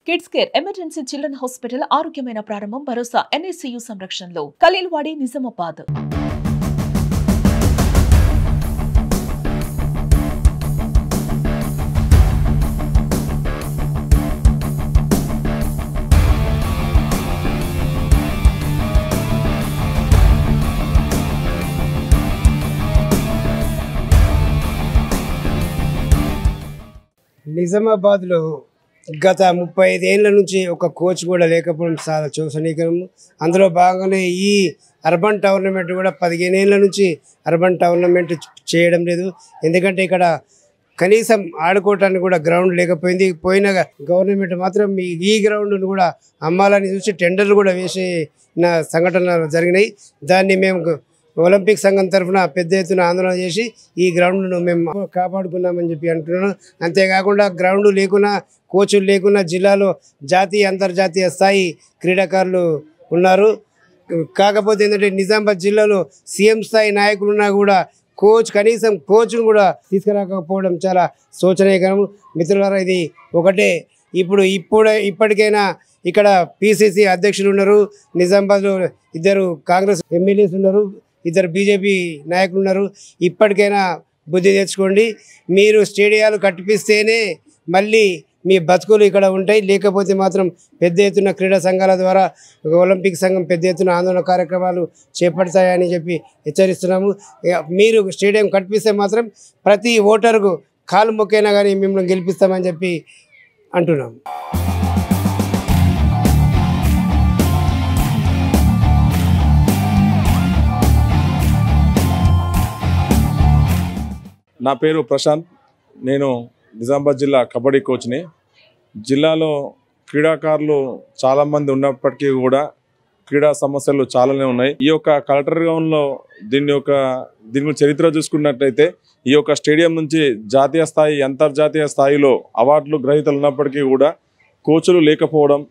Kids care emergency children hospital ఆరోగ్యమైన ప్రారంభం భరోసా NICU సంరక్షణలో ఖలీల్వాడి నిజామాబాద్. నిజామాబాద్లో గత 35 ఏళ్ల నుంచి ఒక కోచ్ కూడా లేకపోవడం చాలా శోచనీయకరం. అందులో భాగంగానే ఈ అర్బన్ టోర్నమెంట్ కూడా 15 ఏళ్ల నుంచి అర్బన్ టోర్నమెంట్ చేయడం లేదు. ఎందుకంటే ఇక్కడ కనీసం ఆడుకోవటానికి కూడా గ్రౌండ్ లేకపోయింది. పోయిన గవర్నమెంట్ మాత్రం ఈ గ్రౌండ్ను కూడా అమ్మాలని చూసి టెండర్లు కూడా వేసిన సంఘటనలు జరిగినాయి. దాన్ని మేము ఒలింపిక్ సంఘం తరఫున పెద్ద ఎత్తున ఆందోళన చేసి ఈ గ్రౌండ్ను మేము కాపాడుకున్నామని చెప్పి అంటున్నాను. అంతేకాకుండా గ్రౌండ్ లేకున్నా, కోచులు లేకున్నా జిల్లాలో జాతీయ అంతర్జాతీయ స్థాయి క్రీడాకారులు ఉన్నారు. కాకపోతే ఏంటంటే నిజామాబాద్ జిల్లాలో CM స్థాయి నాయకులున్నా కూడా కనీసం కోచ్ను కూడా తీసుకురాకపోవడం చాలా శోచనీయకరం. మిత్రులారా, ఇది ఒకటే. ఇప్పటికైనా ఇక్కడ PCC అధ్యక్షులు ఉన్నారు, నిజామాబాద్లో 2 కాంగ్రెస్ ఎమ్మెల్యేస్ ఉన్నారు, 2 BJP నాయకులు ఉన్నారు. ఇప్పటికైనా బుద్ధి తెచ్చుకోండి. మీరు స్టేడియాలు కట్టిపిస్తేనే మళ్ళీ మీ బతుకులు ఇక్కడ ఉంటాయి. లేకపోతే మాత్రం పెద్ద ఎత్తున క్రీడా సంఘాల ద్వారా ఒలింపిక్ సంఘం పెద్ద ఎత్తున ఆందోళన కార్యక్రమాలు చేపడతాయని చెప్పి హెచ్చరిస్తున్నాము. మీరు స్టేడియం కట్టిపిస్తే మాత్రం ప్రతి ఓటరుకు కాలు మొక్కైనా కానీ మిమ్మల్ని గెలిపిస్తామని చెప్పి అంటున్నాము. నా పేరు ప్రశాంత్. నేను నిజామాబాద్ జిల్లా కబడ్డీ కోచ్ని. జిల్లాలో క్రీడాకారులు చాలామంది ఉన్నప్పటికీ కూడా క్రీడా సమస్యలు చాలానే ఉన్నాయి. ఈ యొక్క కలెక్టర్ గ్రౌండ్లో దీని చరిత్ర చూసుకున్నట్లయితే ఈ యొక్క స్టేడియం నుంచి జాతీయ స్థాయి, అంతర్జాతీయ స్థాయిలో అవార్డులు గ్రహీతలు ఉన్నప్పటికీ కూడా కోచ్లు లేకపోవడం,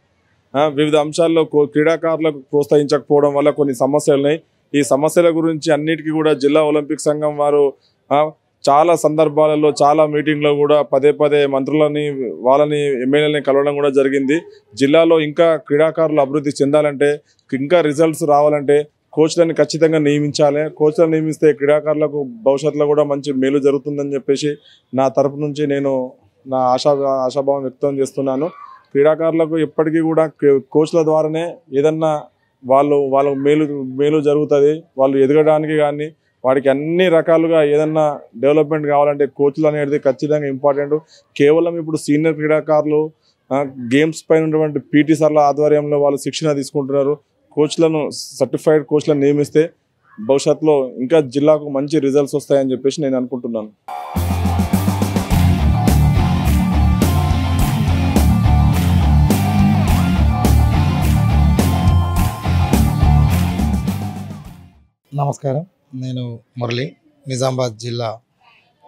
వివిధ అంశాల్లో క్రీడాకారులకు ప్రోత్సహించకపోవడం వల్ల కొన్ని సమస్యలు ఉన్నాయి. ఈ సమస్యల గురించి అన్నిటికీ కూడా జిల్లా ఒలింపిక్ సంఘం వారు చాలా సందర్భాలలో, చాలా మీటింగ్లో కూడా పదే మంత్రులని, వాళ్ళని, ఎమ్మెల్యేలని కలవడం కూడా జరిగింది. జిల్లాలో ఇంకా క్రీడాకారులు అభివృద్ధి చెందాలంటే, ఇంకా రిజల్ట్స్ రావాలంటే కోచ్లను ఖచ్చితంగా నియమించాలి. కోచ్లను నియమిస్తే క్రీడాకారులకు భవిష్యత్తులో కూడా మంచి మేలు జరుగుతుందని చెప్పేసి నా తరపు నుంచి నేను నా ఆశాభావం వ్యక్తం చేస్తున్నాను. క్రీడాకారులకు ఎప్పటికీ కూడా కోచ్ల ద్వారానే ఏదన్నా వాళ్ళ మేలు జరుగుతుంది. వాళ్ళు ఎదగడానికి కానీ వాడికి అన్ని రకాలుగా ఏదన్నా డెవలప్మెంట్ కావాలంటే కోచ్లు అనేది ఖచ్చితంగా ఇంపార్టెంట్. కేవలం ఇప్పుడు సీనియర్ క్రీడాకారులు గేమ్స్ పైన ఉన్నటువంటి PT సార్ల ఆధ్వర్యంలో వాళ్ళు శిక్షణ తీసుకుంటున్నారు. సర్టిఫైడ్ కోచ్లను నియమిస్తే భవిష్యత్తులో ఇంకా జిల్లాకు మంచి రిజల్ట్స్ వస్తాయని చెప్పేసి నేను అనుకుంటున్నాను. నమస్కారం, నేను మురళి, నిజామాబాద్ జిల్లా.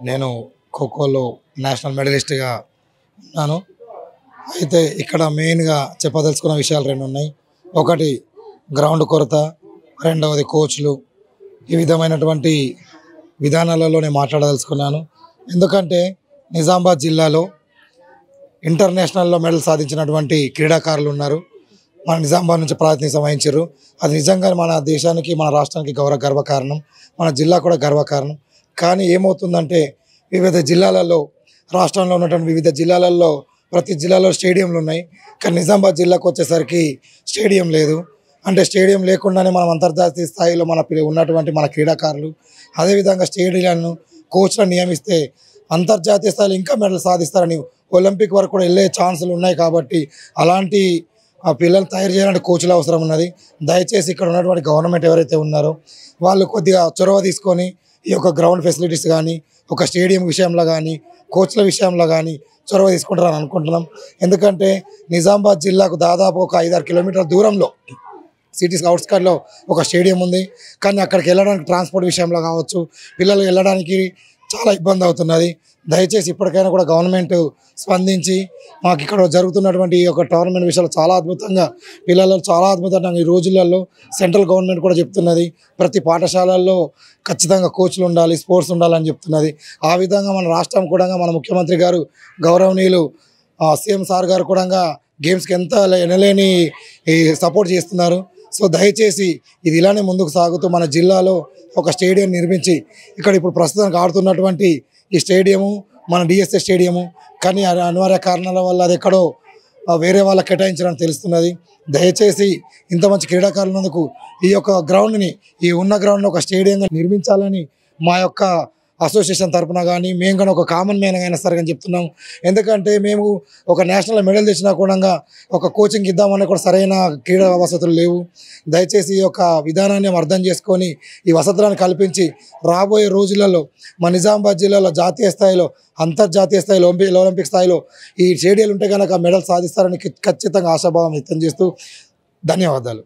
నేను ఖోఖోలో నేషనల్ మెడలిస్ట్గా ఉన్నాను. అయితే ఇక్కడ మెయిన్గా చెప్పదలుచుకున్న విషయాలు 2 ఉన్నాయి. ఒకటి గ్రౌండ్ కొరత, రెండవది కోచ్లు. ఈ విధమైనటువంటి విధానాలలో నేను మాట్లాడదలుచుకున్నాను. ఎందుకంటే నిజామాబాద్ జిల్లాలో ఇంటర్నేషనల్లో మెడల్ సాధించినటువంటి క్రీడాకారులు ఉన్నారు. మన నిజామాబాద్ నుంచి ప్రాతినిధ్యం వహించారు. అది నిజంగా మన దేశానికి, మన రాష్ట్రానికి గర్వకారణం, మన జిల్లా కూడా గర్వకారణం. కానీ ఏమవుతుందంటే వివిధ జిల్లాలలో, రాష్ట్రంలో ఉన్నటువంటి వివిధ జిల్లాలలో ప్రతి జిల్లాలో స్టేడియంలు ఉన్నాయి. కానీ నిజామాబాద్ జిల్లాకు వచ్చేసరికి స్టేడియం లేదు. అంటే స్టేడియం లేకుండానే మనం అంతర్జాతీయ స్థాయిలో ఉన్నటువంటి మన క్రీడాకారులు, అదేవిధంగా స్టేడియాలను, కోచ్లను నియమిస్తే అంతర్జాతీయ స్థాయిలో ఇంకా మెడల్ సాధిస్తారని, ఒలింపిక్ వరకు కూడా వెళ్ళే ఛాన్సులు ఉన్నాయి. కాబట్టి అలాంటి పిల్లలు తయారు చేయాలంటే కోచ్ల అవసరం ఉన్నది. దయచేసి ఇక్కడ ఉన్నటువంటి గవర్నమెంట్ ఎవరైతే ఉన్నారో వాళ్ళు కొద్దిగా చొరవ తీసుకొని ఈ యొక్క గ్రౌండ్ ఫెసిలిటీస్ కానీ, ఒక స్టేడియం విషయంలో కానీ, కోచ్ల విషయంలో కానీ చొరవ తీసుకుంటారని అనుకుంటున్నాం. ఎందుకంటే నిజామాబాద్ జిల్లాకు దాదాపు ఒక 5-6 కిలోమీటర్ల దూరంలో సిటీస్ అవుట్స్కట్లో ఒక స్టేడియం ఉంది. కానీ అక్కడికి వెళ్ళడానికి ట్రాన్స్పోర్ట్ విషయంలో కావచ్చు, పిల్లలు వెళ్ళడానికి చాలా ఇబ్బంది అవుతున్నది. దయచేసి ఇప్పటికైనా కూడా గవర్నమెంట్ స్పందించి మాకు ఇక్కడ జరుగుతున్నటువంటి ఈ యొక్క టోర్నమెంట్ విషయాలు చాలా అద్భుతంగా, పిల్లలు చాలా అద్భుతంగా ఈ రోజులలో సెంట్రల్ గవర్నమెంట్ కూడా చెప్తున్నది. ప్రతి పాఠశాలల్లో ఖచ్చితంగా కోచ్లు ఉండాలి, స్పోర్ట్స్ ఉండాలని చెప్తున్నది. ఆ విధంగా మన రాష్ట్రం కూడా, మన ముఖ్యమంత్రి గారు గౌరవనీయులు CM సార్ గారు కూడా గేమ్స్కి ఎంత ఎనలేని సపోర్ట్ చేస్తున్నారు. సో దయచేసి ఇది ఇలానే ముందుకు సాగుతూ మన జిల్లాలో ఒక స్టేడియం నిర్మించి ఇక్కడ ఇప్పుడు ప్రస్తుతానికి ఆడుతున్నటువంటి ఈ స్టేడియము మన డిఎస్ఏ స్టేడియము, కానీ అనివార్య కారణాల వల్ల అది ఎక్కడో వేరే వాళ్ళకి కేటాయించాలని తెలుస్తున్నది. దయచేసి ఇంత మంచి క్రీడాకారులు ఉన్నందుకు ఈ యొక్క గ్రౌండ్ని, ఈ ఉన్న గ్రౌండ్ని ఒక స్టేడియంగా నిర్మించాలని మా యొక్క అసోసియేషన్ తరఫున కానీ మేము కానీ ఒక కామన్ మ్యాన్ అయినా సరే అని చెప్తున్నాం. ఎందుకంటే మేము ఒక నేషనల్ మెడల్ తెచ్చినా కూడా ఒక కోచింగ్ ఇద్దామని కూడా సరైన క్రీడా వసతులు లేవు. దయచేసి ఈ యొక్క విధానాన్ని అర్థం చేసుకొని ఈ వసతులను కల్పించి రాబోయే రోజులలో మా నిజామాబాద్ జిల్లాలో జాతీయ స్థాయిలో, అంతర్జాతీయ స్థాయిలో, ఒలింపిక్ స్థాయిలో ఈ స్టేడియాలు ఉంటే కనుక మెడల్ సాధిస్తారని ఖచ్చితంగా ఆశాభావం వ్యక్తం చేస్తూ ధన్యవాదాలు.